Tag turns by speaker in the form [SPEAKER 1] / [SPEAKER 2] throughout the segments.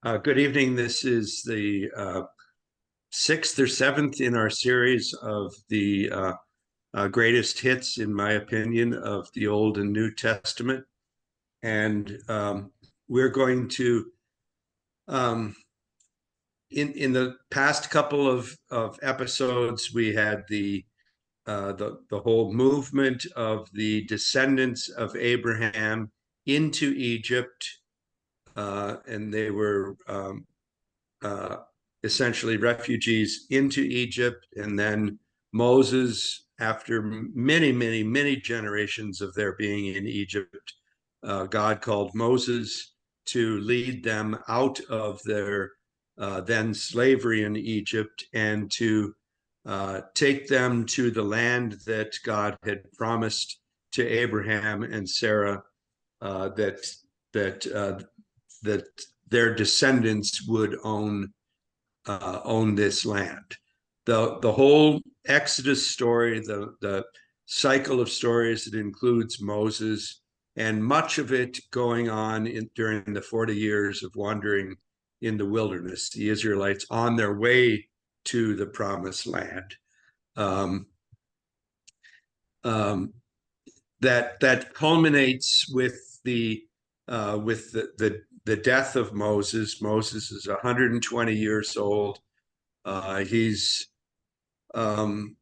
[SPEAKER 1] Good evening. This is the sixth or seventh in our series of the greatest hits, in my opinion, of the Old and New Testament. And we're going to, um, in the past couple of episodes, we had the whole movement of the descendants of Abraham into Egypt, and they were uh, essentially refugees into Egypt. And then Moses, after many, many, many generations of their being in Egypt, God called Moses to lead them out of their then slavery in Egypt and to take them to the land that God had promised to Abraham and Sarah, that that that their descendants would own this land. The whole Exodus story, the cycle of stories that includes Moses, and much of it going on during the 40 years of wandering in the wilderness, the Israelites on their way to the promised land. Um, um, that culminates with the death of Moses. Moses is 120 years old. He's um,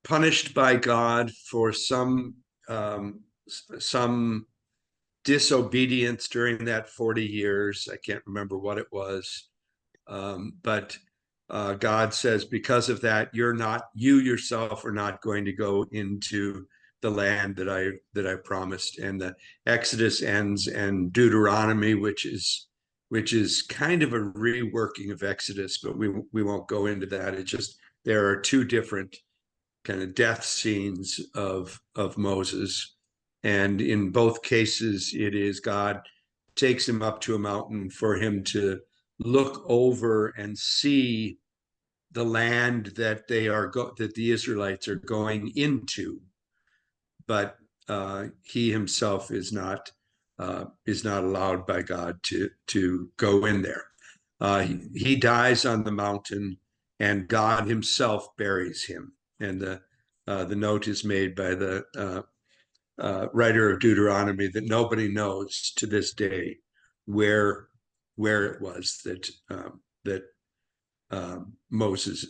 [SPEAKER 1] punished by God for some disobedience during that 40 years. I can't remember what it was, but God says, because of that, you yourself are not going to go into the land that I promised. And the Exodus ends, and Deuteronomy, which is kind of a reworking of Exodus, but we won't go into that. It's just there are two different kind of death scenes of Moses, and in both cases, it is God takes him up to a mountain for him to look over and see the land that that the Israelites are going into, but he himself is not allowed by God to go in there. He dies on the mountain, and God Himself buries him. And the note is made by the writer of Deuteronomy that nobody knows to this day where where it was that Moses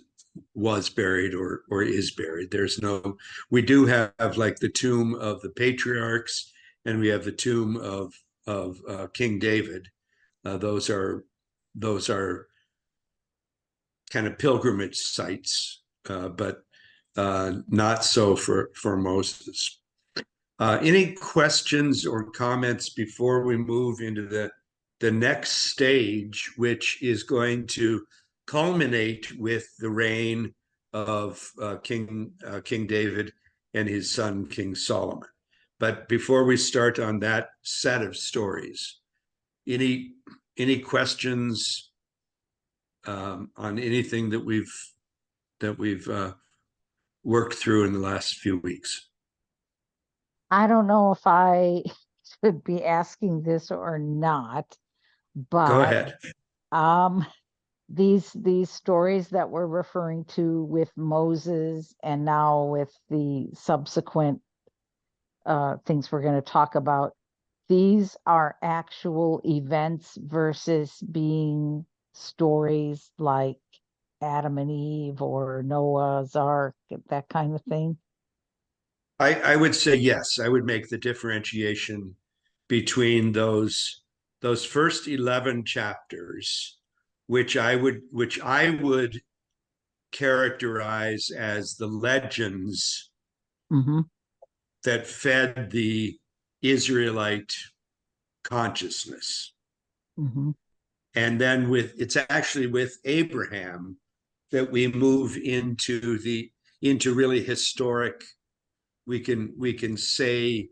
[SPEAKER 1] was buried or is buried. There's no. We do have like the tomb of the patriarchs, and we have the tomb of King David. Those are kind of pilgrimage sites, but not so for Moses. Any questions or comments before we move into the next stage, which is going to culminate with the reign of King David and his son King Solomon? But before we start on that set of stories, any any questions on anything that we've worked through in the last few weeks?
[SPEAKER 2] I don't know if I should be asking this or not,
[SPEAKER 1] Go
[SPEAKER 2] but
[SPEAKER 1] ahead.
[SPEAKER 2] um, these stories that we're referring to with Moses and now with the subsequent things we're going to talk about, these are actual events versus being stories like Adam and Eve or Noah's Ark, that kind of thing.
[SPEAKER 1] I would say yes. I would make the differentiation between those first 11 chapters, which I would characterize as the legends
[SPEAKER 2] Hmm.
[SPEAKER 1] that fed the Israelite consciousness.
[SPEAKER 2] Hmm.
[SPEAKER 1] And then it's actually with Abraham that we move into really historic. We can say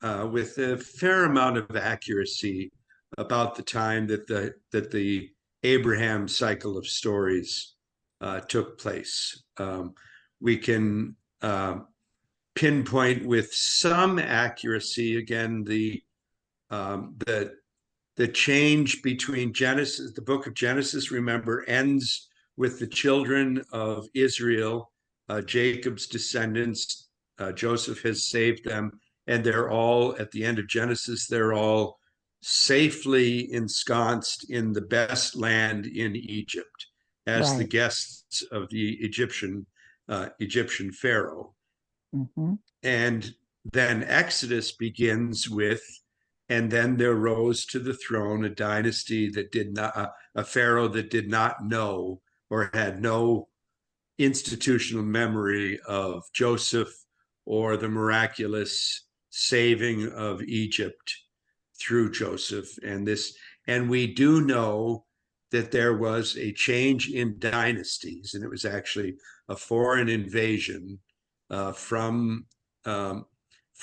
[SPEAKER 1] with a fair amount of accuracy about the time that the Abraham cycle of stories took place. We can pinpoint with some accuracy again the the change between Genesis, the book of Genesis, remember, ends with the children of Israel, Jacob's descendants. Joseph has saved them, and they're all, at the end of Genesis, they're all safely ensconced in the best land in Egypt as the
[SPEAKER 2] Right.
[SPEAKER 1] guests of the Egyptian Pharaoh.
[SPEAKER 2] Mm-hmm.
[SPEAKER 1] And then Exodus begins with, and then there rose to the throne a dynasty that did not, a Pharaoh that did not know or had no institutional memory of Joseph or the miraculous saving of Egypt through Joseph. And we do know that there was a change in dynasties, and it was actually a foreign invasion from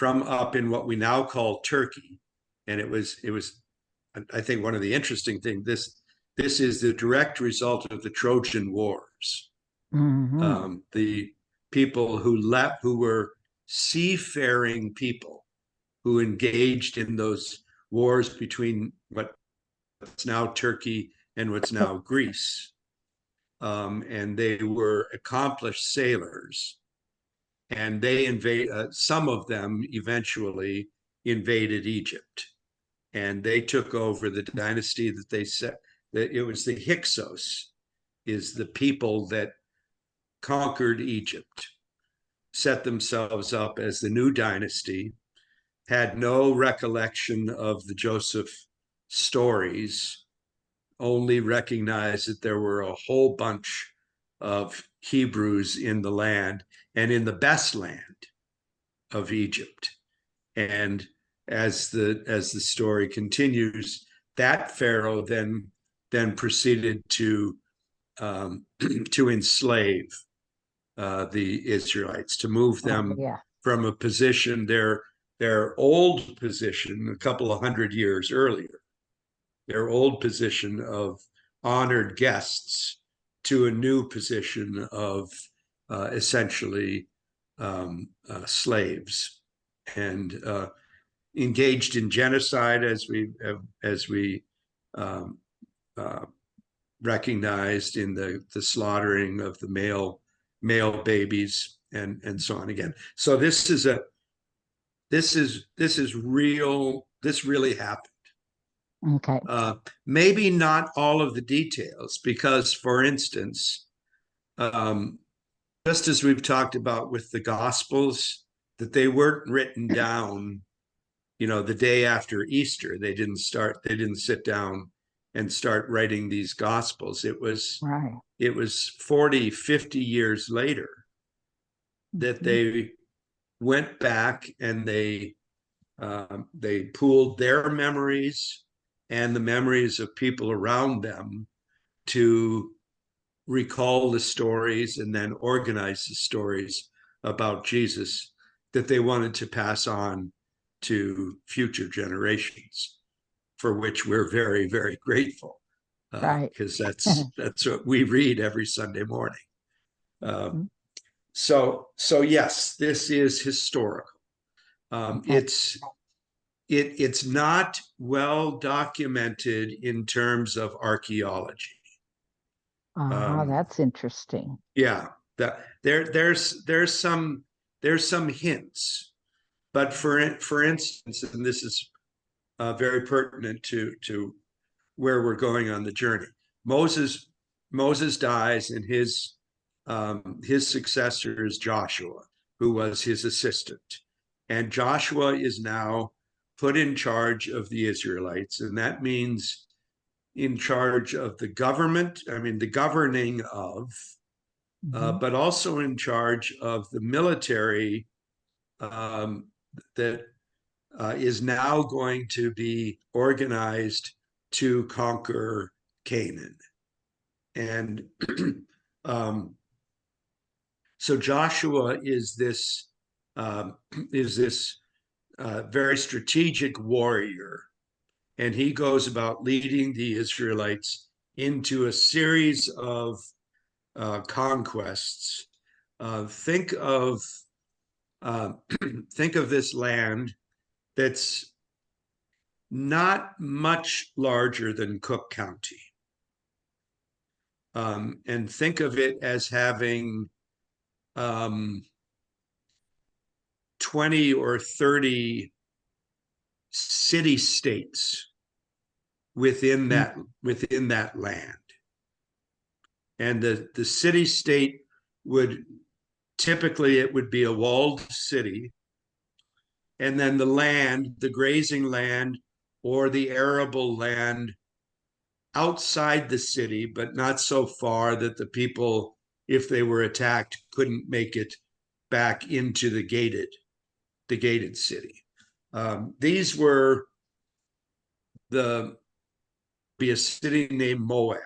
[SPEAKER 1] up in what we now call Turkey. And it was, I think, one of the interesting things. This is the direct result of the Trojan Wars.
[SPEAKER 2] Mm-hmm.
[SPEAKER 1] The people who were seafaring people who engaged in those wars between what's now Turkey and what's now Greece. And they were accomplished sailors, and some of them eventually invaded Egypt, and they took over the dynasty that they said that it was the Hyksos, is the people that conquered Egypt, set themselves up as the new dynasty, had no recollection of the Joseph stories, only recognized that there were a whole bunch of Hebrews in the land and in the best land of Egypt. And as the story continues, that Pharaoh then proceeded to to enslave the Israelites, to move
[SPEAKER 2] Oh,
[SPEAKER 1] them
[SPEAKER 2] yeah.
[SPEAKER 1] from a position, their old position a couple of hundred years earlier, their old position of honored guests, to a new position of essentially slaves, and engaged in genocide, as we um, uh, recognized in the slaughtering of the male babies, and so on again. So this is real. This really happened.
[SPEAKER 2] Okay.
[SPEAKER 1] Maybe not all of the details, because, for instance, um, just as we've talked about with the Gospels, that they weren't written down, the day after Easter. They didn't sit down and start writing these Gospels.
[SPEAKER 2] Right.
[SPEAKER 1] It was 40, 50 years later that
[SPEAKER 2] Mm-hmm.
[SPEAKER 1] they went back and they pooled their memories and the memories of people around them to recall the stories and then organize the stories about Jesus that they wanted to pass on to future generations, for which we're very, very grateful,
[SPEAKER 2] Right.
[SPEAKER 1] because that's what we read every Sunday morning. Uh,
[SPEAKER 2] Mhm.
[SPEAKER 1] so yes, this is historical.
[SPEAKER 2] Okay.
[SPEAKER 1] It's not well documented in terms of archaeology.
[SPEAKER 2] Ah,
[SPEAKER 1] Um,
[SPEAKER 2] that's interesting.
[SPEAKER 1] yeah, there's some hints, but for instance, and this is very pertinent to where we're going on the journey. Moses dies, and his successor is Joshua, who was his assistant. And Joshua is now put in charge of the Israelites, and that means in charge of the government, I mean, the governing of,
[SPEAKER 2] Hmm.
[SPEAKER 1] but also in charge of the military um, that is now going to be organized to conquer Canaan. And um, so Joshua um, is this very strategic warrior, and he goes about leading the Israelites into a series of conquests. Think of uh, think of this land that's not much larger than Cook County. And think of it as having 20 or 30 city states within that land. And the city state would typically, it would be a walled city. And then the land, the grazing land or the arable land outside the city, but not so far that the people, if they were attacked, couldn't make it back into the gated city. These were be a city named Moab.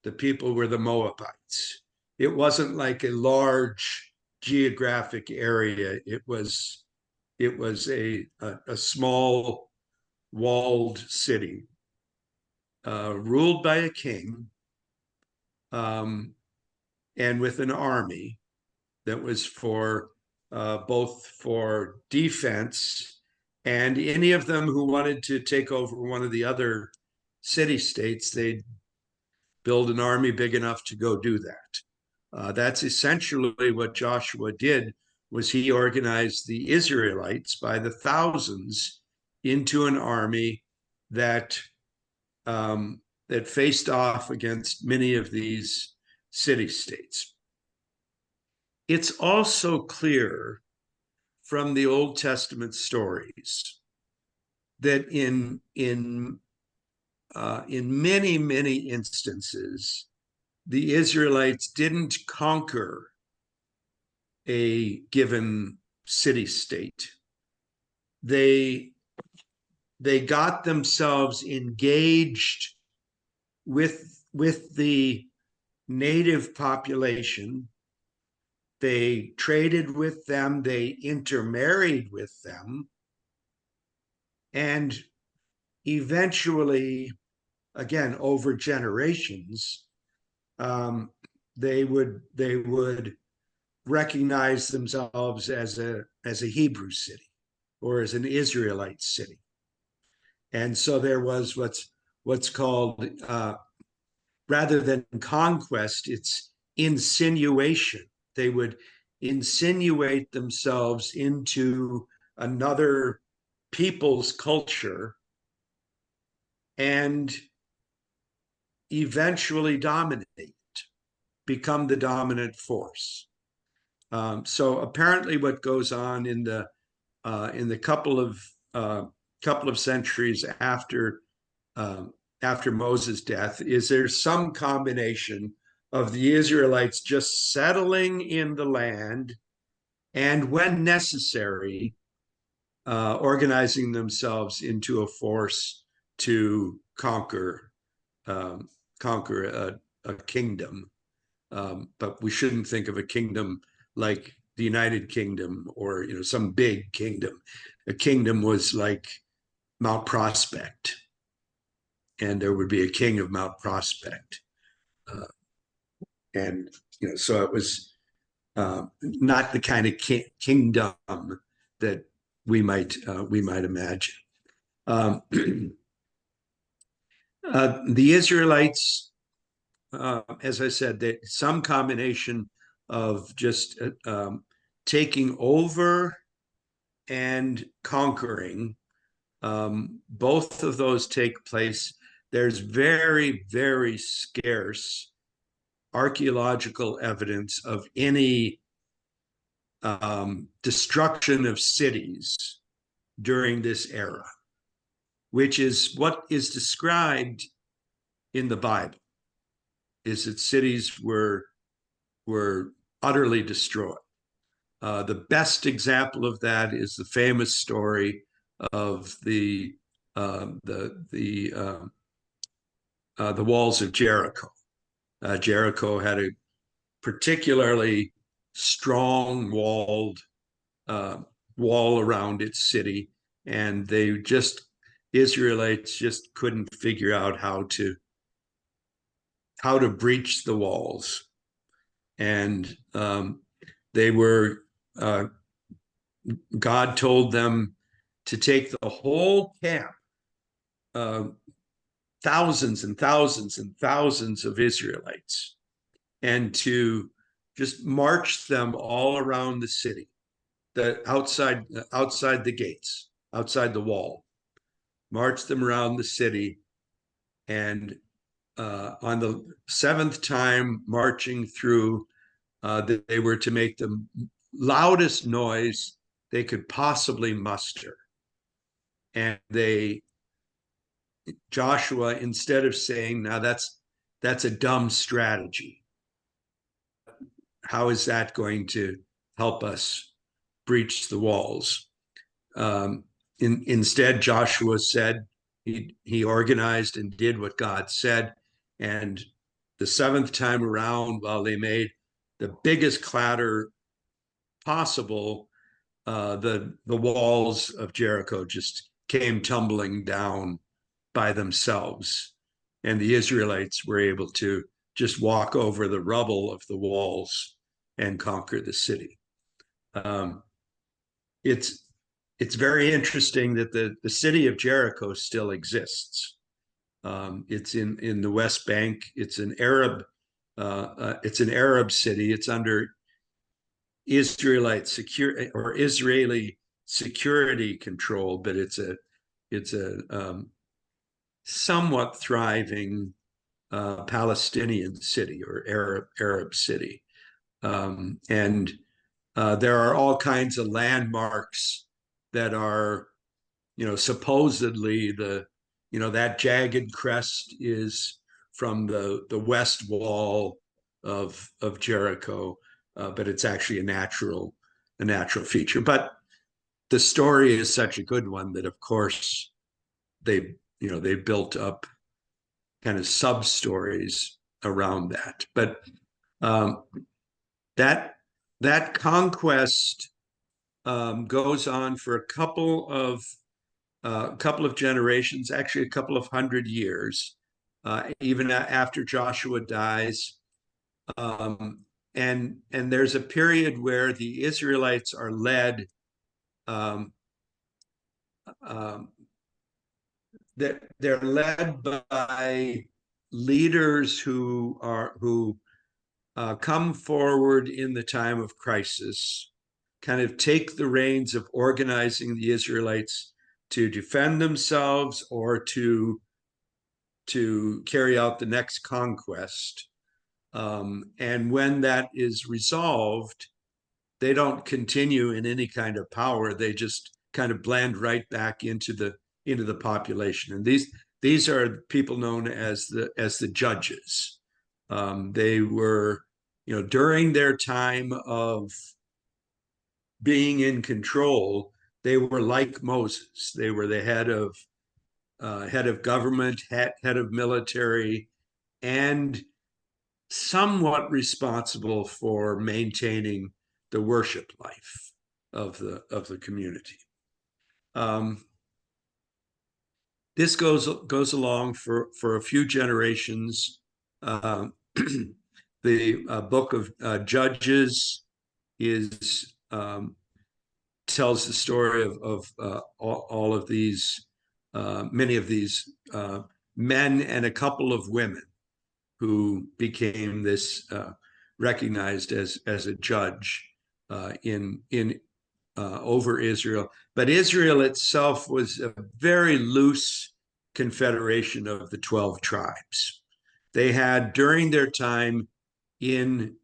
[SPEAKER 1] The people were the Moabites. It wasn't like a large geographic area. It was a small walled city ruled by a king, and with an army that was for both for defense, and any of them who wanted to take over one of the other city states, they'd build an army big enough to go do that. That's essentially what Joshua did, was he organized the Israelites by the thousands into an army that that faced off against many of these city states. It's also clear from the Old Testament stories that in many instances, the Israelites didn't conquer a given city state. They got themselves engaged with the native population. They traded with them, they intermarried with them, and eventually, again, over generations, they would recognize themselves as a Hebrew city or as an Israelite city. And so there was what's called, rather than conquest, it's insinuation. They would insinuate themselves into another people's culture and eventually dominate, become the dominant force. So apparently, what goes on in the couple of centuries after Moses' death is there's some combination of the Israelites just settling in the land, and when necessary, organizing themselves into a force to conquer a kingdom. But we shouldn't think of a kingdom like the United Kingdom or some big kingdom. A kingdom was like Mount Prospect, and there would be a king of Mount Prospect. And so it was not the kind of kingdom that we might imagine. The Israelites, as I said, some combination of just taking over and conquering. Both of those take place. There's very, very scarce archaeological evidence of any destruction of cities during this era, which is what is described in the Bible, is that cities were utterly destroyed. The best example of that is the famous story of the walls of Jericho. Jericho had a particularly strong wall around its city, and Israelites just couldn't figure out how to breach the walls, and God told them to take the whole camp thousands and thousands and thousands of Israelites and to just march them all around the city, outside the gates, outside the wall, march them around the city. And on the seventh time marching through, they were to make the loudest noise they could possibly muster. And Joshua, instead of saying, now that's a dumb strategy, how is that going to help us breach the walls? Instead, Joshua said, he organized and did what God said. And the seventh time around, while they made the biggest clatter possible, the walls of Jericho just came tumbling down by themselves. And the Israelites were able to just walk over the rubble of the walls and conquer the city. It's very interesting that the city of Jericho still exists. It's in the West Bank. It's an Arab city. It's under Israeli security control, but it's a somewhat thriving Palestinian city or Arab city, and there are all kinds of landmarks that are, supposedly that jagged crest is from the west wall of Jericho, but it's actually a natural feature. But the story is such a good one that, of course, they built up kind of sub stories around that. But that conquest goes on for a couple of generations, actually a couple of 100 years, even after Joshua dies. And there's a period where the Israelites are led, they're led by leaders who come forward in the time of crisis, kind of take the reins of organizing the Israelites to defend themselves or to carry out the next conquest. And when that is resolved, they don't continue in any kind of power. They just kind of blend right back into the population. And these are people known as the judges. They were, during their time of being in control, they were like Moses. They were the head of government, head of military, and somewhat responsible for maintaining the worship life of the community. This goes along for a few generations. The book of Judges tells the story of all of these, many of these men and a couple of women who became this recognized as a judge in over Israel. But Israel itself was a very loose confederation of the 12 tribes. They had, during their time in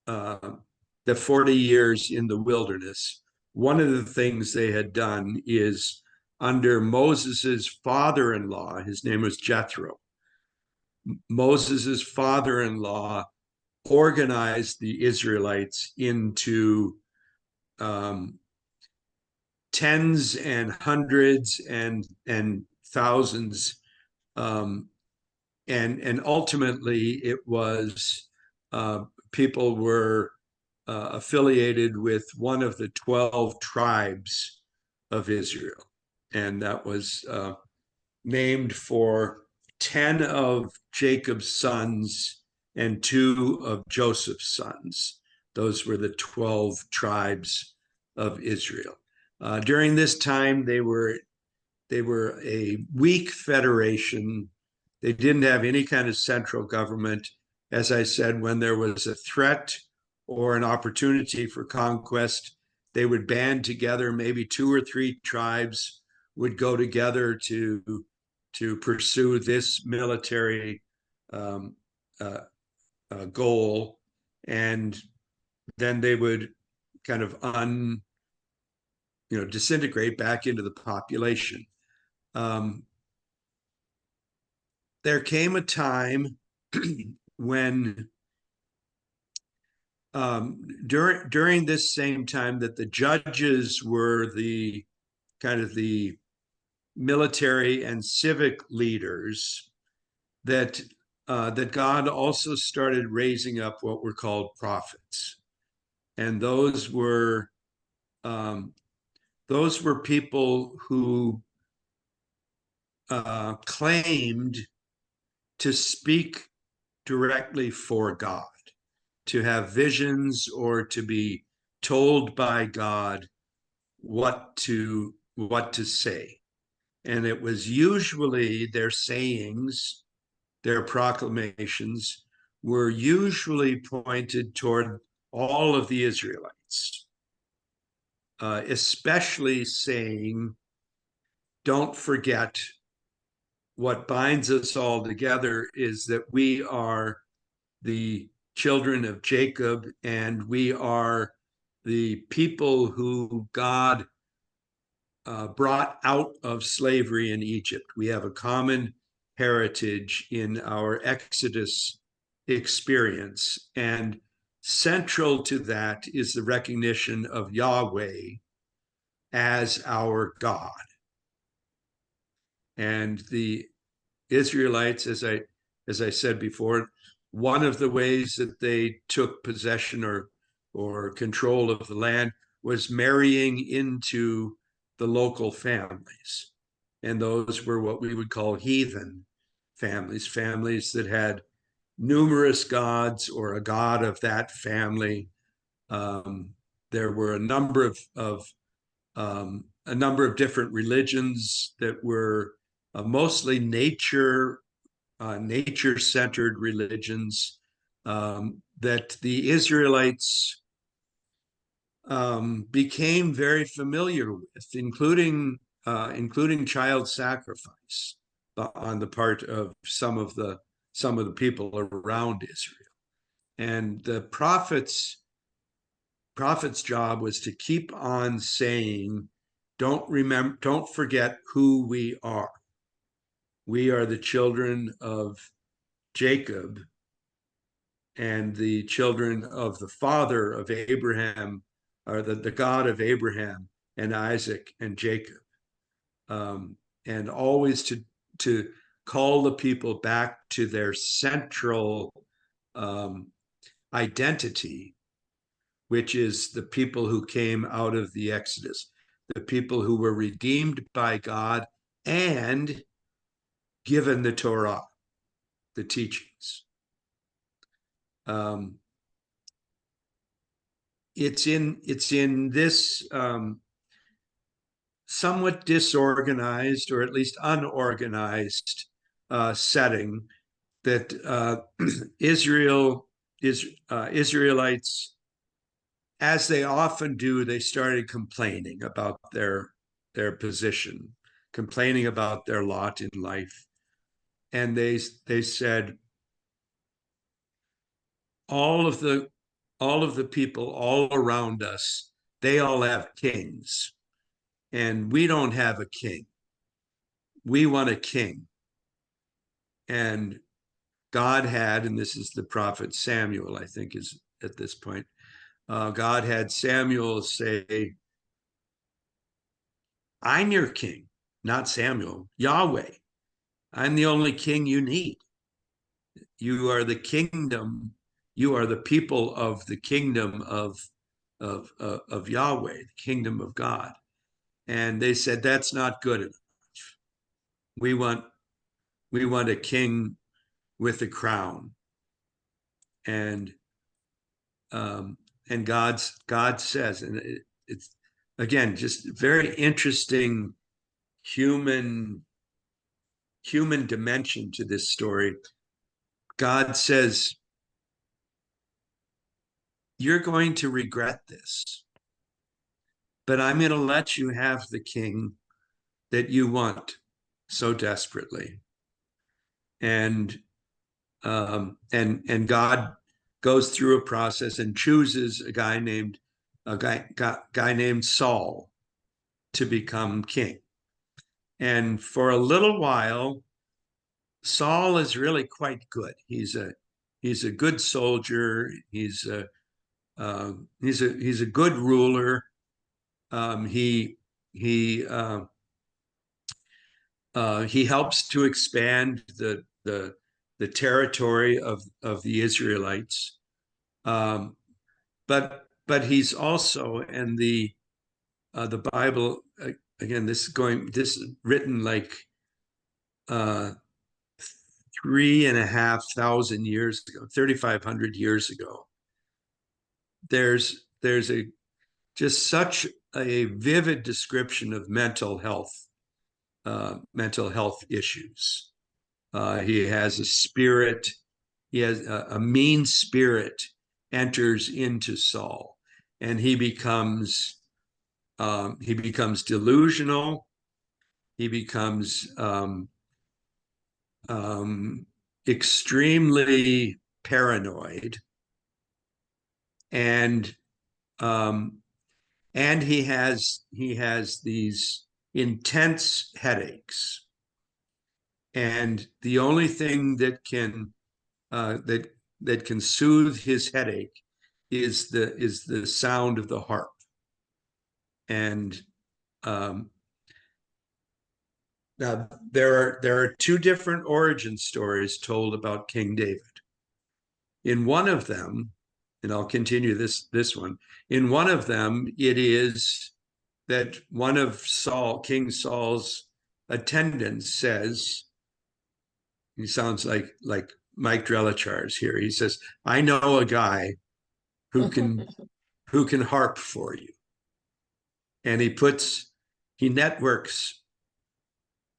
[SPEAKER 1] the 40 years in the wilderness, one of the things they had done is, under Moses's father-in-law, his name was Jethro, Moses's father-in-law organized the Israelites into tens and hundreds and thousands, and ultimately it was people were affiliated with one of the 12 tribes of Israel, and that was named for 10 of Jacob's sons and 2 of Joseph's sons. Those were the 12 tribes of Israel. During this time, they a weak federation. They didn't have any kind of central government. As I said, when there was a threat or an opportunity for conquest, they would band together. Maybe 2 or 3 tribes would go together to pursue this military um, goal, and then they would kind of disintegrate back into the population. There came a time when during this same time that the judges were the kind of the military and civic leaders, that that God also started raising up what were called prophets, and those were people who claimed to speak directly for God, to have visions or to be told by God what to say. And it was usually their sayings, their proclamations were usually pointed toward all of the Israelites, especially saying, don't forget, what binds us all together is that we are the children of Jacob, and we are the people who God brought out of slavery in Egypt. We have a common heritage in our Exodus experience, and central to that is the recognition of Yahweh as our God. And the Israelites, as I said before, one of the ways that they took possession or control of the land was marrying into the local families. And those were what we would call heathen families, families that had numerous gods or a god of that family. There were a number of different religions that were mostly nature-centered religions that the Israelites became very familiar with, including child sacrifice on the part of some of the people around Israel. And the prophet's job was to keep on saying, don't forget who we are. We are the children of Jacob and the children of the father of Abraham, or the God of Abraham and Isaac and Jacob. And always to call the people back to their central identity, which is the people who came out of the Exodus, the people who were redeemed by God and given the Torah, the teachings. It's in this somewhat disorganized, or at least unorganized setting, that Israelites, as they often do, they started complaining about their position, complaining about their lot in life. And they said, all of the people all around us, they all have kings, and we don't have a king. We want a king. And God had, and this is the prophet Samuel, I think, is at this point, God had Samuel say, I'm your king, not Samuel, Yahweh. I'm the only king you need. You are the kingdom. You are the people of the kingdom of Yahweh, the kingdom of God. And they said, that's not good enough. We want a king with a crown. And God says, and it's again just very interesting human dimension to this story. God says, you're going to regret this, but I'm going to let you have the king that you want so desperately. And God goes through a process and chooses a guy named Saul to become king. And for a little while, Saul is really quite good. He's a good soldier. He's a good ruler. He he uh, he helps to expand the territory of the Israelites. But he's also, and the Bible, again, this is written like 3,500 years ago, 3,500 years ago. There's a just such a vivid description of mental health issues. He has a spirit. He has a mean spirit enters into Saul, and he becomes delusional. He becomes extremely paranoid, and he has these intense headaches, and the only thing that can soothe his headache is the sound of the harp. And now there are two different origin stories told about King David. In one of them, and I'll continue this one. In one of them, it is that one of King Saul's attendants says, he sounds like Mike Drellichar's here. He says, "I know a guy who can harp for you," and he networks,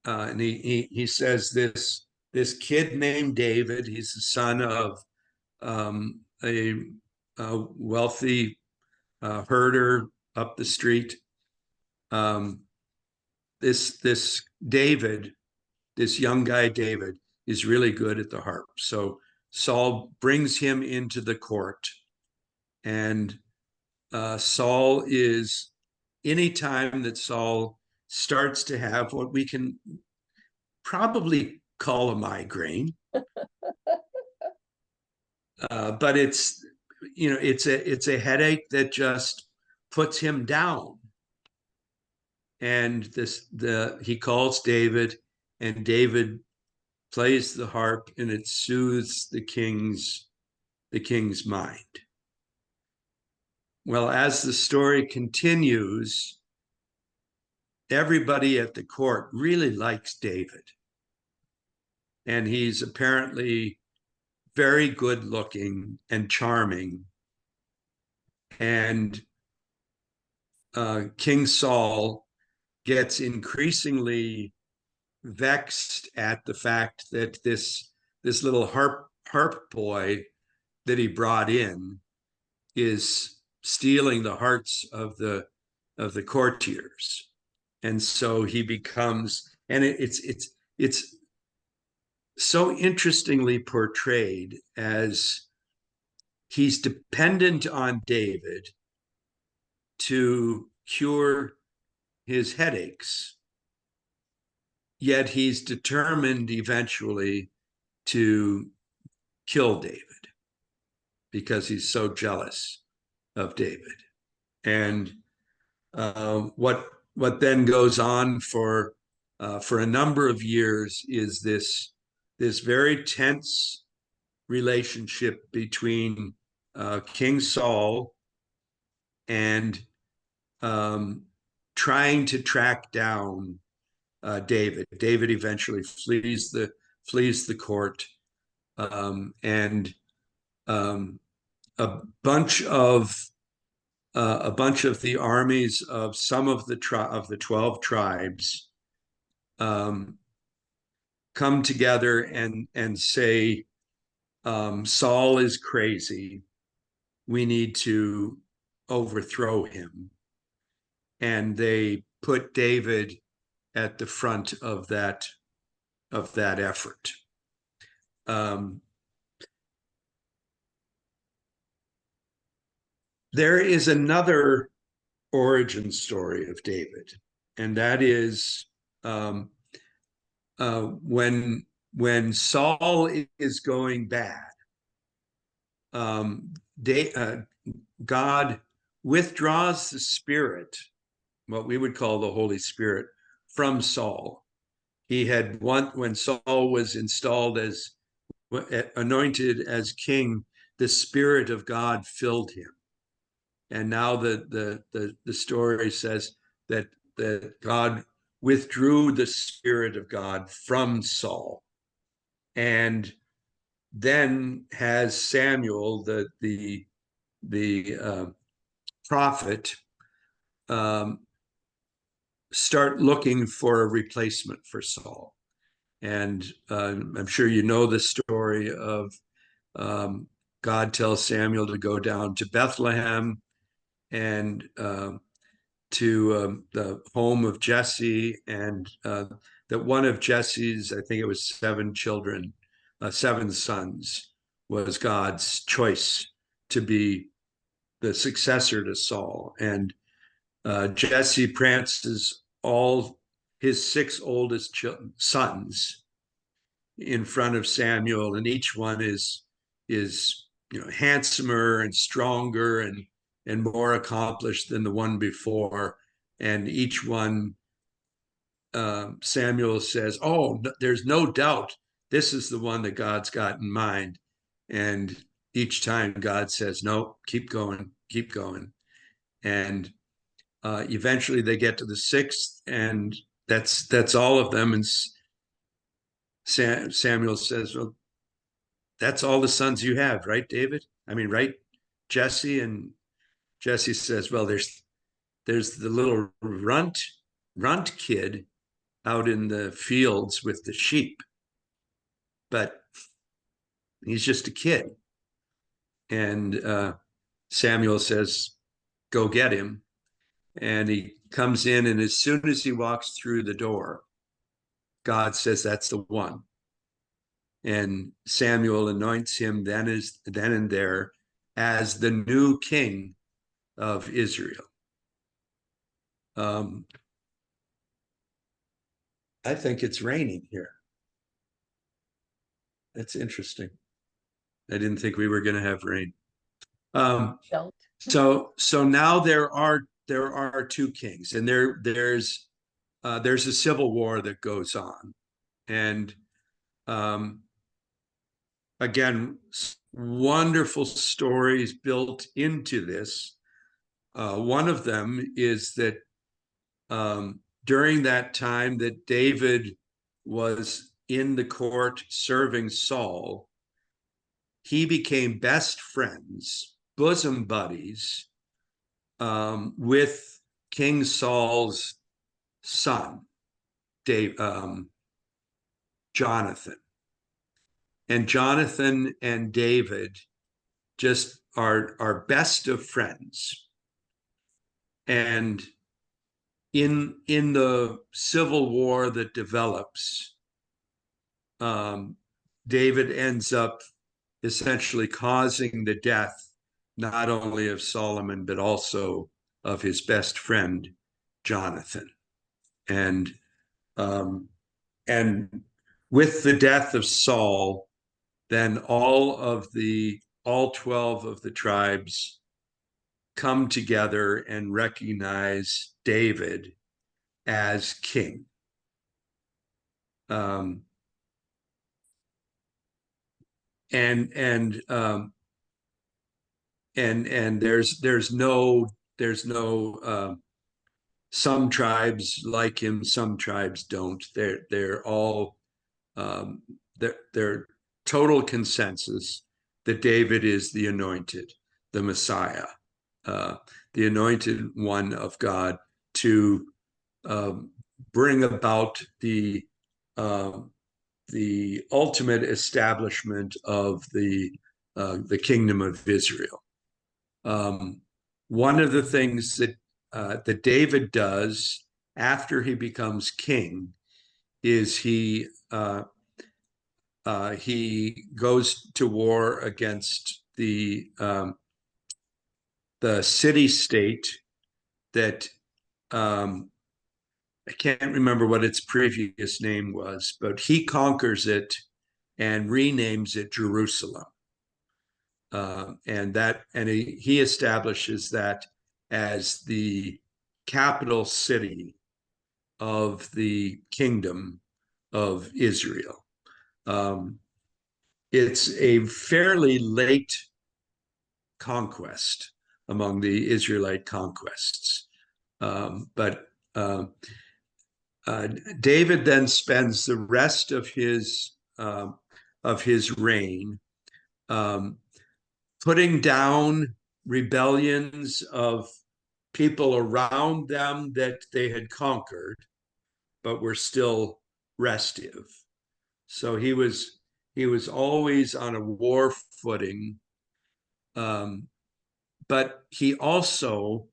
[SPEAKER 1] and he says this kid named David. He's the son of a wealthy herder up the street. This David, this young guy David, is really good at the harp. So Saul brings him into the court, and Saul is, anytime that Saul starts to have what we can probably call a migraine, but it's a headache that just puts him down. And he calls David, and David plays the harp, and it soothes the king's mind. Well, as the story continues, everybody at the court really likes David, and he's apparently very good looking and charming. And King Saul gets increasingly vexed at the fact that this little harp boy that he brought in is stealing the hearts of the courtiers. And so he becomes, and it's so interestingly portrayed as he's dependent on David to cure his headaches, yet he's determined eventually to kill David because he's so jealous of David. And what then goes on for a number of years is this very tense relationship between King Saul and trying to track down David. David eventually flees the court, and a bunch of the armies of some of the 12 tribes um, come together and say, Saul is crazy. We need to overthrow him. And they put David at the front of that effort. There is another origin story of David, and that is when Saul is going bad, God withdraws the Spirit, what we would call the Holy Spirit, from Saul. He had when Saul was installed as anointed as king, the Spirit of God filled him. And now the story says that God withdrew the Spirit of God from Saul, and then has Samuel, the prophet, start looking for a replacement for Saul. And I'm sure you know the story of God tells Samuel to go down to Bethlehem and to the home of Jesse, and that one of Jesse's, I think it was 7 children, 7 sons, was God's choice to be the successor to Saul. And Jesse prances all his 6 oldest sons in front of Samuel, and each one is handsomer and stronger and more accomplished than the one before. And each one, Samuel says, "Oh, there's no doubt this is the one that God's got in mind." And each time God says, "No, keep going, keep going." And eventually they get to the 6th, and that's all of them. And Samuel says, "Well, that's all the sons you have, right, David? I mean, right, Jesse?" And Jesse says, "Well, there's the little runt kid out in the fields with the sheep, but he's just a kid." And Samuel says, "Go get him." And he comes in, and as soon as he walks through the door, God says, "That's the one." And Samuel anoints him then and there as the new king of Israel. I think it's raining here. That's interesting. I didn't think we were going to have rain. So now there are 2 kings, and there's a civil war that goes on, and again, wonderful stories built into this. One of them is that during that time that David was in the court serving Saul, he became best friends, bosom buddies, with King Saul's son, Jonathan. And Jonathan and David just are best of friends. And in the civil war that develops, David ends up essentially causing the death not only of Solomon but also of his best friend Jonathan. And with the death of Saul, then all 12 of the tribes come together and recognize David as king. And there's no some tribes like him, some tribes don't. They're all they're total consensus that David is the anointed, the Messiah, the anointed one of God to bring about the ultimate establishment of the kingdom of Israel. One of the things that David does after he becomes king is he goes to war against the city-state that I can't remember what its previous name was, but he conquers it and renames it Jerusalem. And he establishes that as the capital city of the kingdom of Israel. It's a fairly late conquest among the Israelite conquests. But David then spends the rest of his reign putting down rebellions of people around them that they had conquered, but were still restive. So he was always on a war footing, but he also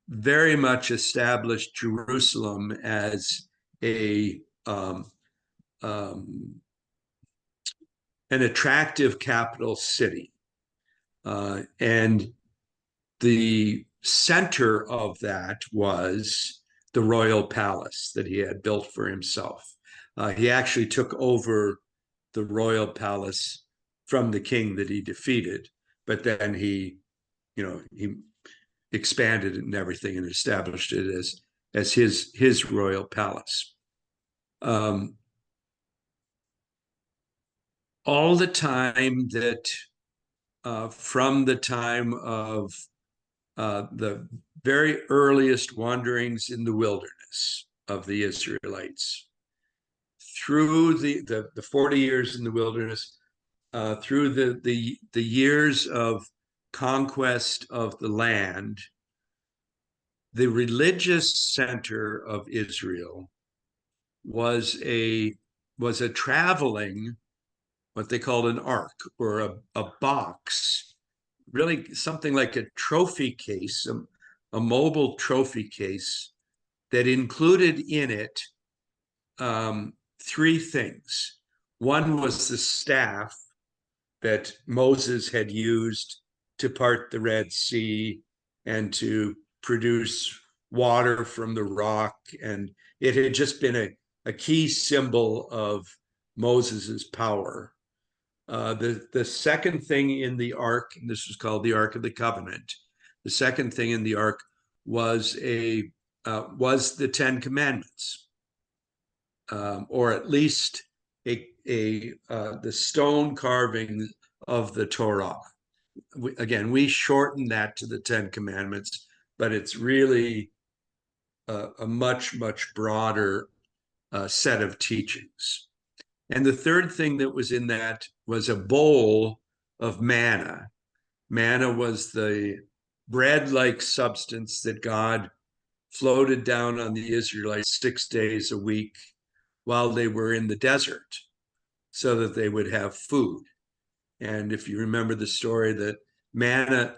[SPEAKER 1] very much established Jerusalem as an attractive capital city. And the center of that was the royal palace that he had built for himself. He actually took over the royal palace from the king that he defeated, but then he expanded it and everything and established it as his royal palace. All the time that from the time of the very earliest wanderings in the wilderness of the Israelites, through the 40 years in the wilderness, through the years of conquest of the land, the religious center of Israel was a traveling, what they called an ark, or a box, really something like a trophy case, a mobile trophy case that included in it three things. One was the staff that Moses had used to part the Red Sea and to produce water from the rock. And it had just been a key symbol of Moses's power. The second thing in the ark, and this was called the Ark of the Covenant, the second thing in the ark was the Ten Commandments, or at least the stone carving of the Torah. Again, we shorten that to the Ten Commandments, but it's really a much, much broader set of teachings. And the third thing that was in that was a bowl of manna. Manna was the bread-like substance that God floated down on the Israelites 6 days a week while they were in the desert, so that they would have food. And if you remember the story, that manna,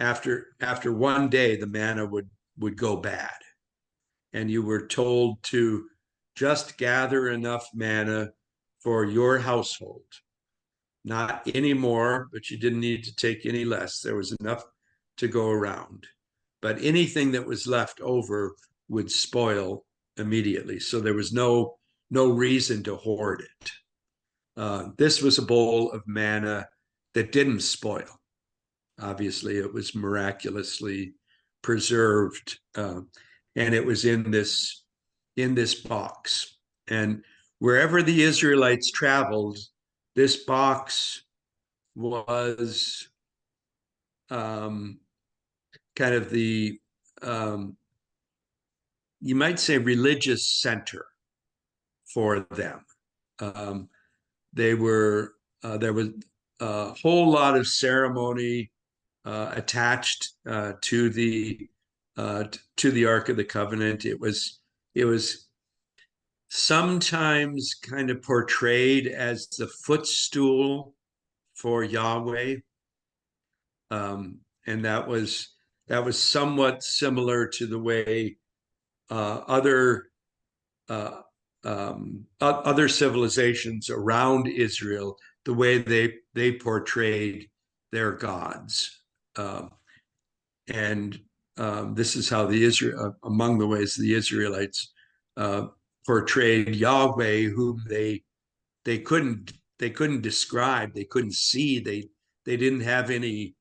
[SPEAKER 1] after one day, the manna would go bad. And you were told to just gather enough manna for your household. Not any more, but you didn't need to take any less. There was enough to go around. But anything that was left over would spoil immediately. So there was no reason to hoard it. This was a bowl of manna that didn't spoil. Obviously, it was miraculously preserved, and it was in this box. And wherever the Israelites traveled, this box was kind of the, you might say, religious center for them. There was a whole lot of ceremony attached to the to the Ark of the Covenant. It was sometimes kind of portrayed as the footstool for Yahweh, and that was somewhat similar to the way other civilizations around Israel, the way they portrayed their gods. And this is how among the ways the Israelites portrayed Yahweh, whom they couldn't describe, they couldn't see, they didn't have any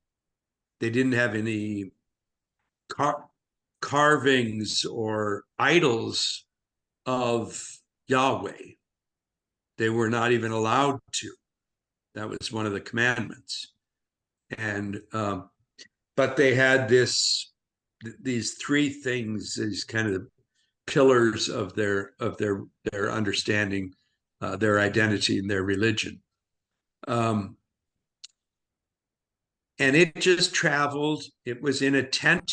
[SPEAKER 1] carvings or idols of Yahweh. They were not even allowed to. That was one of the commandments. And but they had these three things, these kind of pillars of their understanding, their identity, and their religion. And it just traveled. It was in a tent.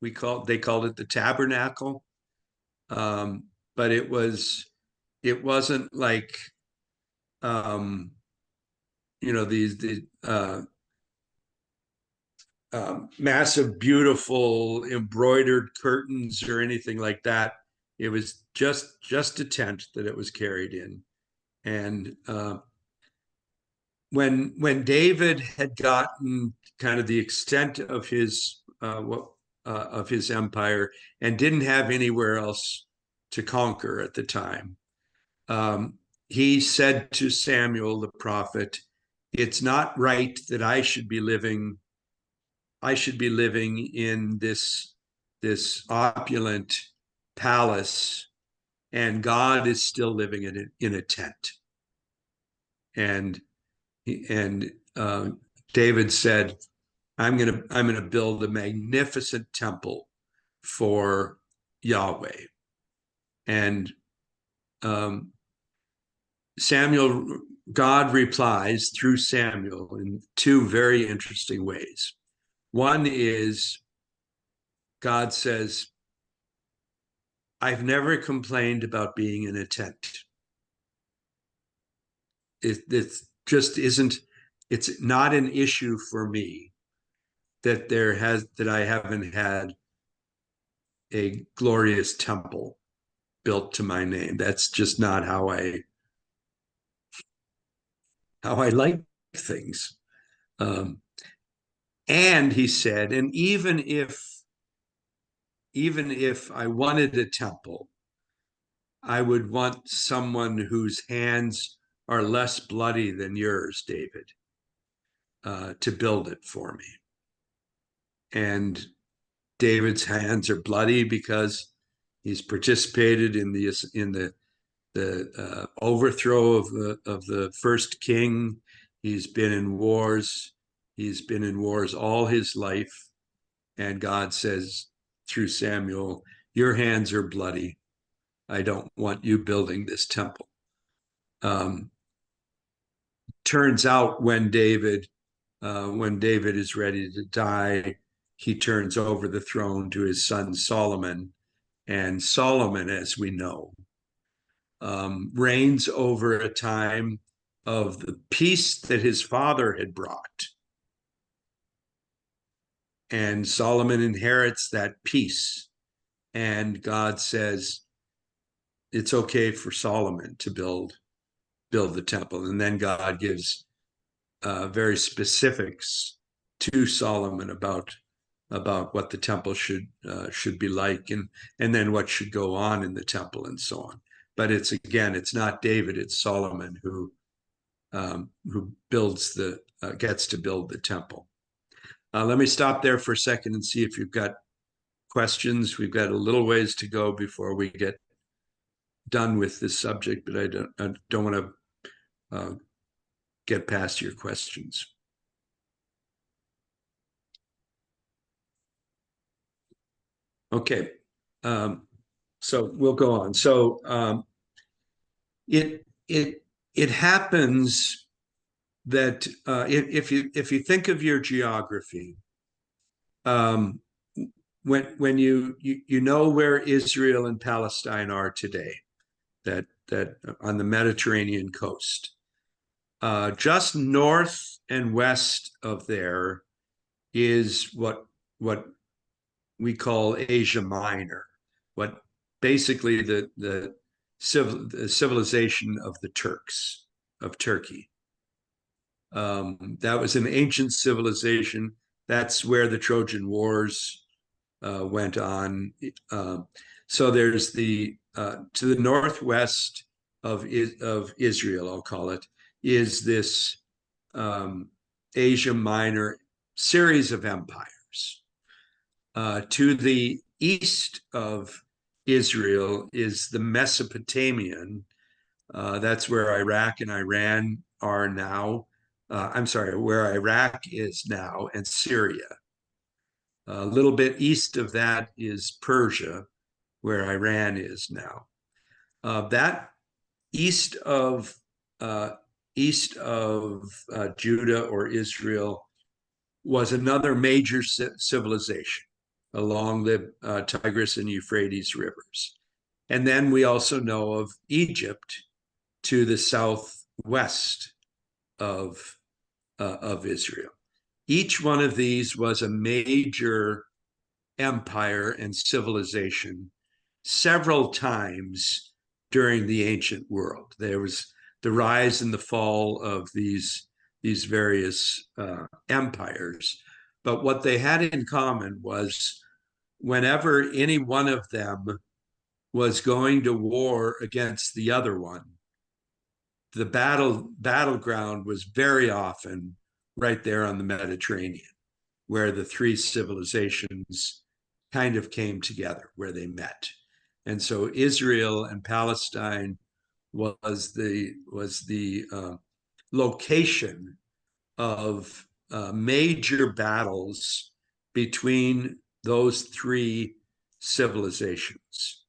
[SPEAKER 1] They called it the tabernacle. But it wasn't like these massive, beautiful embroidered curtains or anything like that. It was just a tent that it was carried in. And when David had gotten kind of the extent of his empire and didn't have anywhere else to conquer at the time, he said to Samuel the prophet, "It's not right that I should be living in this opulent palace, and God is still living in a tent." And David said, I'm gonna build a magnificent temple for Yahweh. And God replies through Samuel in two very interesting ways. One is, God says, "I've never complained about being in a tent. It just isn't. It's not an issue for me that I haven't had a glorious temple built to my name. That's just not how I like things." And he said, and even if I wanted a temple, I would want someone whose hands are less bloody than yours, David, to build it for me. And David's hands are bloody because he's participated in the overthrow of the first king. He's been in wars. He's been in wars all his life. And God says through Samuel, "Your hands are bloody. I don't want you building this temple." Turns out when David is ready to die, he turns over the throne to his son Solomon. And Solomon, as we know, reigns over a time of the peace that his father had brought. And Solomon inherits that peace. And God says, it's okay for Solomon to build the temple. And then God gives very specifics to Solomon about what the temple should be like, and then what should go on in the temple and so on. But it's not David, it's Solomon who gets to build the temple. Let me stop there for a second and see if you've got questions. We've got a little ways to go before we get done with this subject, but I don't want to get past your questions. Okay, so we'll go on. So it happens that if you think of your geography, when you know where Israel and Palestine are today, that on the Mediterranean coast, just north and west of there is what we call Asia Minor, what basically the civilization of the Turks, of Turkey. That was an ancient civilization. That's where the Trojan Wars went on. So there's the to the northwest of Israel, I'll call it, is this Asia Minor series of empires. To the east of Israel is the Mesopotamian. That's where Iraq and Iran are now. I'm sorry, where Iraq is now, and Syria. A little bit east of that is Persia, where Iran is now. That east of Judah or Israel was another major civilization along the Tigris and Euphrates rivers. And then we also know of Egypt to the southwest of Israel. Each one of these was a major empire and civilization several times during the ancient world. There was the rise and the fall of these various empires. But what they had in common was whenever any one of them was going to war against the other one, the battleground was very often right there on the Mediterranean, where the three civilizations kind of came together, where they met. And so Israel and Palestine was the location of major battles between those three civilizations.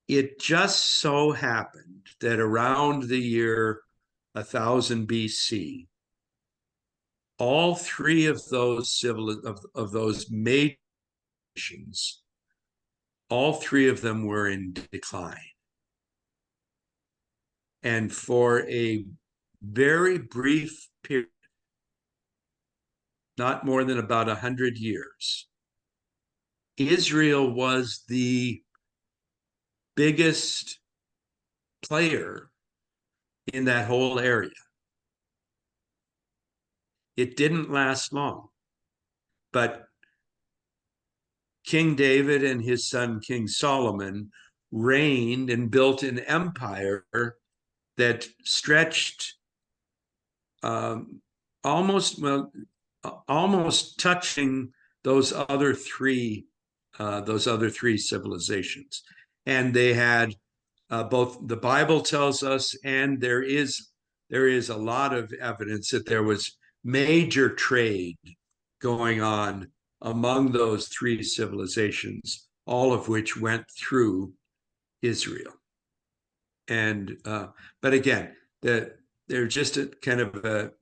[SPEAKER 1] It just so happened that around the year 1000 BC, all three of those those major nations, all three of them were in decline. And for a very brief period, not more than about 100 years, Israel was the biggest player in that whole area. It didn't last long, but King David and his son King Solomon reigned and built an empire that stretched almost touching those other three civilizations. And they had both, the Bible tells us, and there is a lot of evidence that there was major trade going on among those three civilizations, all of which went through Israel. And but again, there's just a kind of a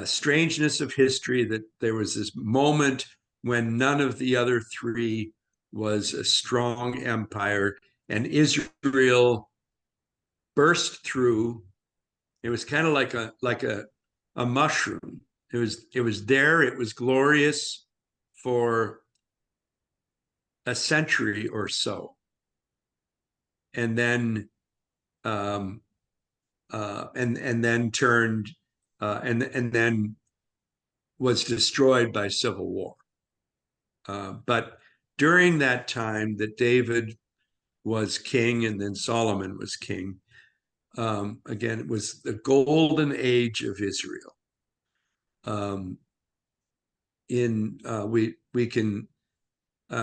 [SPEAKER 1] strangeness of history that there was this moment when none of the other three was a strong empire, and Israel burst through. It was kind of like a mushroom. It was there. It was glorious for a century or so, and then and then turned and then was destroyed by civil war. But during that time that David was king and then Solomon was king, again, it was the golden age of Israel.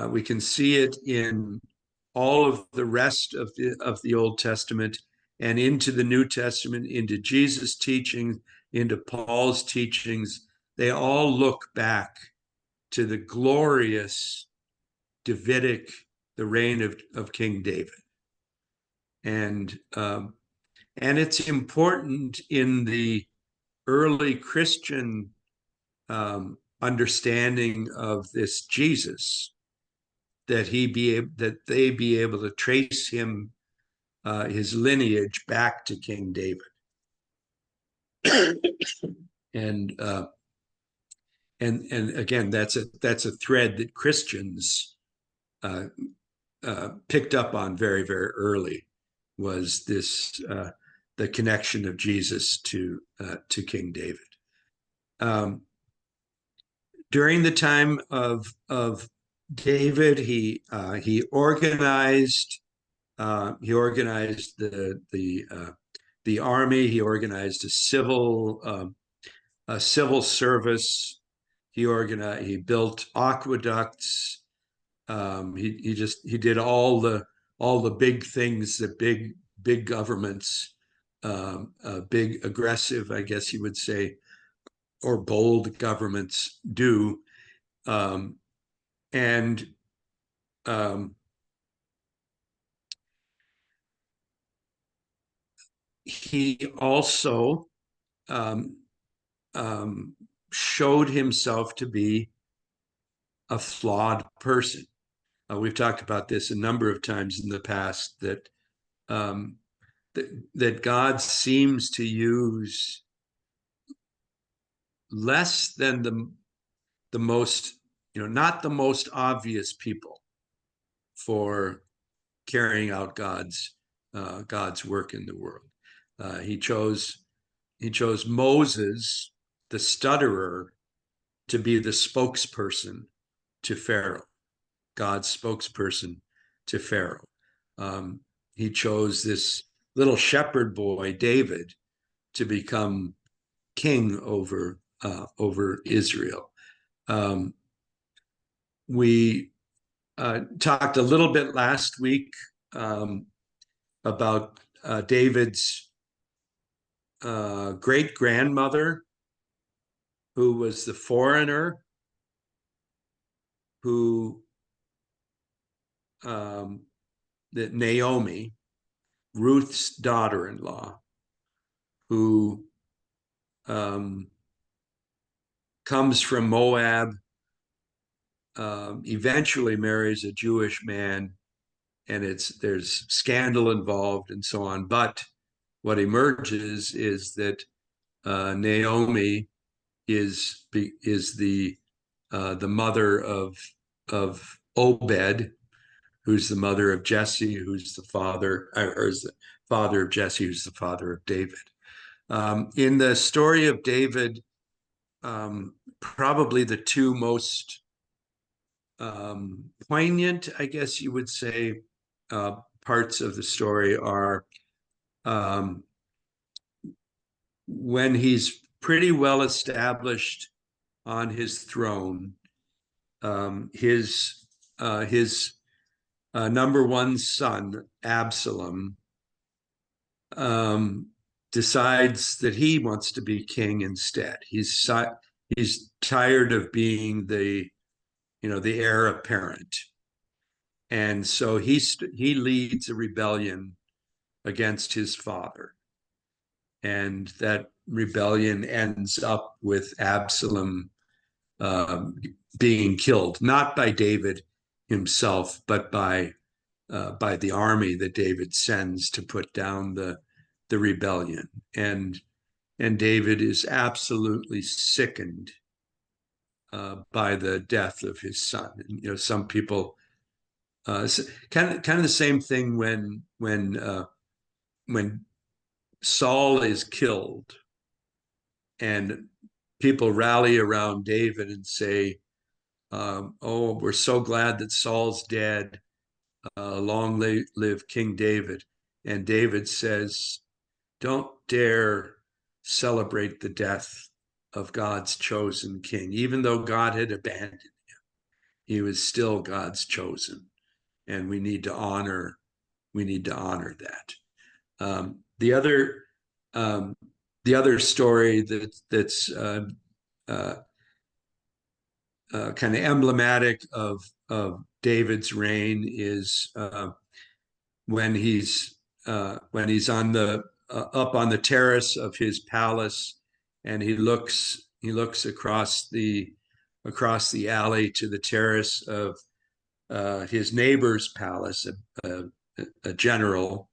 [SPEAKER 1] We can see it in all of the rest of the Old Testament and into the New Testament, into Jesus' teachings, into Paul's teachings. They all look back to the glorious Davidic, the reign of King David. And it's important in the early Christian understanding of this Jesus, that they be able to trace him, his lineage back to King David. and and again, that's a thread that Christians picked up on very, very early, was this the connection of Jesus to King David. During the time of David, he organized the army. He organized a civil service. He built aqueducts. He did all the big things that big governments, big aggressive, I guess you would say, or bold governments do. And he also showed himself to be a flawed person. We've talked about this a number of times in the past, that that God seems to use less than the most, not the most obvious people for carrying out God's work in the world. He chose Moses, the stutterer, to be the spokesperson to Pharaoh, God's spokesperson to Pharaoh. He chose this little shepherd boy, David, to become king over Israel. We talked a little bit last week about David's great-grandmother, who was the foreigner who that Naomi, Ruth's daughter-in-law, who comes from Moab, eventually marries a Jewish man, and there's scandal involved and so on. But what emerges is that Naomi is the mother of Obed, who's the mother of Jesse, who's the father, or is the father of Jesse, who's the father of David. In the story of David, probably the two most poignant, I guess you would say, parts of the story are when he's pretty well established on his throne. His number one son, Absalom, decides that he wants to be king instead. He's tired of being the heir apparent, and so he leads a rebellion against his father, and that rebellion ends up with Absalom being killed, not by David himself, but by the army that David sends to put down the rebellion. And David is absolutely sickened by the death of his son. And, some people kind of the same thing when Saul is killed, and people rally around David and say, "Oh, we're so glad that Saul's dead. Long live King David." And David says, "Don't dare celebrate the death of God's chosen king. Even though God had abandoned him, he was still God's chosen, and we need to honor that." The other story that's kind of emblematic of David's reign is when he's on the up on the terrace of his palace, and he looks across the across the alley to the terrace of his neighbor's palace, a general,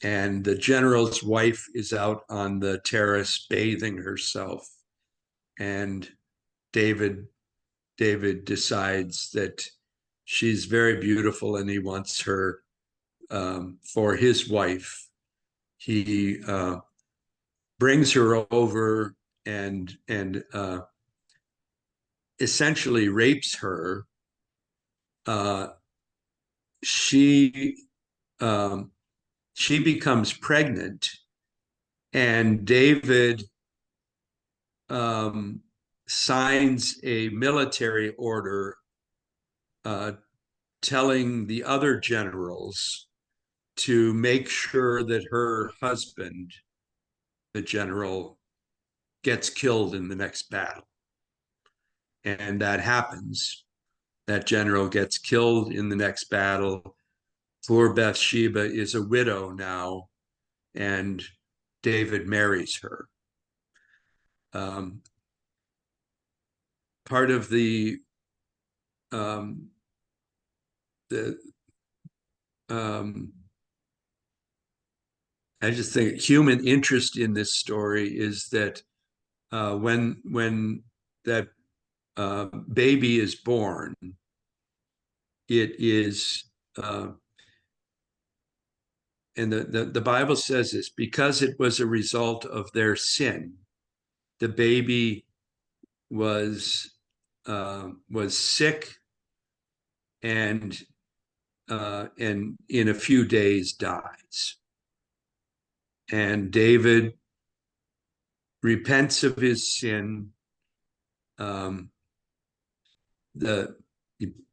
[SPEAKER 1] and the general's wife is out on the terrace bathing herself, and David decides that she's very beautiful and he wants her for his wife. He brings her over and essentially rapes her. She becomes pregnant, and David signs a military order telling the other generals to make sure that her husband, the general, gets killed in the next battle. And that happens. That general gets killed in the next battle. Poor Bathsheba is a widow now, and David marries her. Part of the I just think human interest in this story is that when that baby is born, it is and the Bible says this, because it was a result of their sin, the baby was sick and in a few days dies. And David repents of his sin. You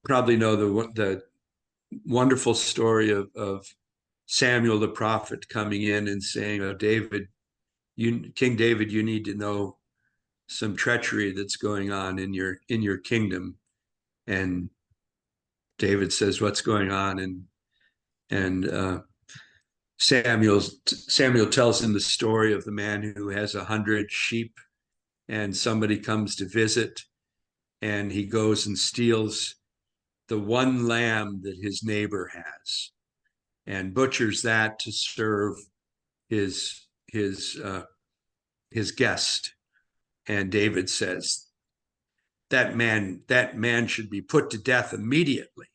[SPEAKER 1] probably know the wonderful story of Samuel the prophet coming in and saying, "Oh, David, King David, you need to know some treachery that's going on in your kingdom." And David says, "What's going on?" And Samuel tells him the story of the man who has 100 sheep, and somebody comes to visit, and he goes and steals the one lamb that his neighbor has, and butchers that to serve his guest. And David says, that man should be put to death immediately.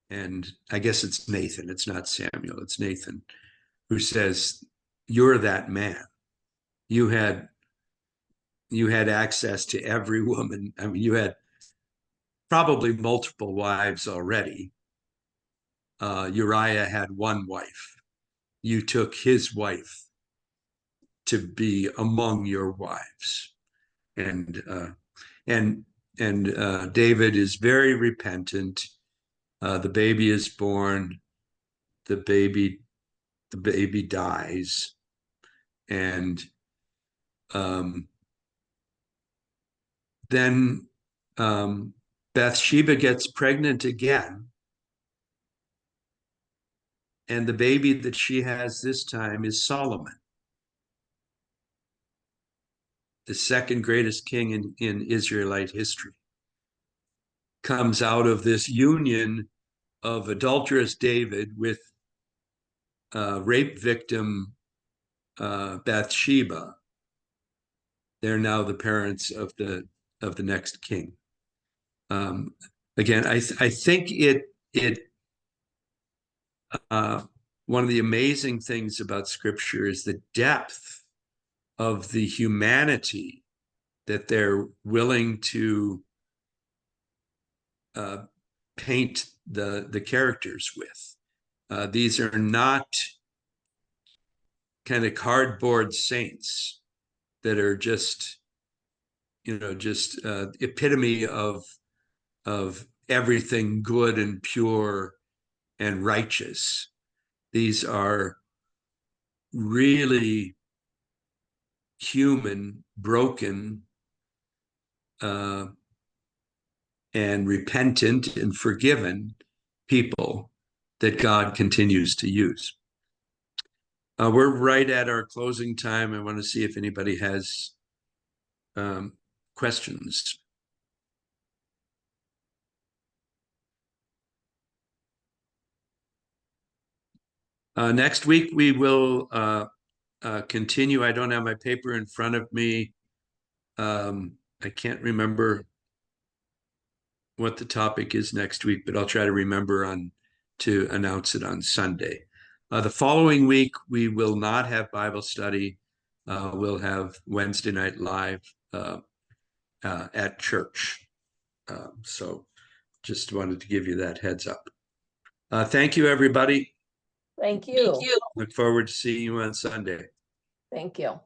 [SPEAKER 1] And I guess it's Nathan, it's not Samuel, it's Nathan, who says, "You're that man. You had access to every woman. I mean, you had probably multiple wives already. Uriah had one wife. You took his wife to be among your wives." And David is very repentant. The baby is born. The baby dies, and then Bathsheba gets pregnant again, and the baby that she has this time is Solomon, the second greatest king in Israelite history. Comes out of this union of adulterous David with rape victim Bathsheba. They're now the parents of the next king. Again, I think one of the amazing things about Scripture is the depth of the humanity that they're willing to paint the characters with. These are not kind of cardboard saints that are just epitome of everything good and pure and righteous. These are really human, broken, and repentant and forgiven people that God continues to use. We're right at our closing time. I want to see if anybody has questions. Next week, we will continue. I don't have my paper in front of me. I can't remember what the topic is next week, but I'll try to remember to announce it on Sunday. The following week, we will not have Bible study. We'll have Wednesday Night Live at church. So just wanted to give you that heads up. Thank you, everybody.
[SPEAKER 3] Thank you.
[SPEAKER 1] Look forward to seeing you on Sunday.
[SPEAKER 3] Thank you.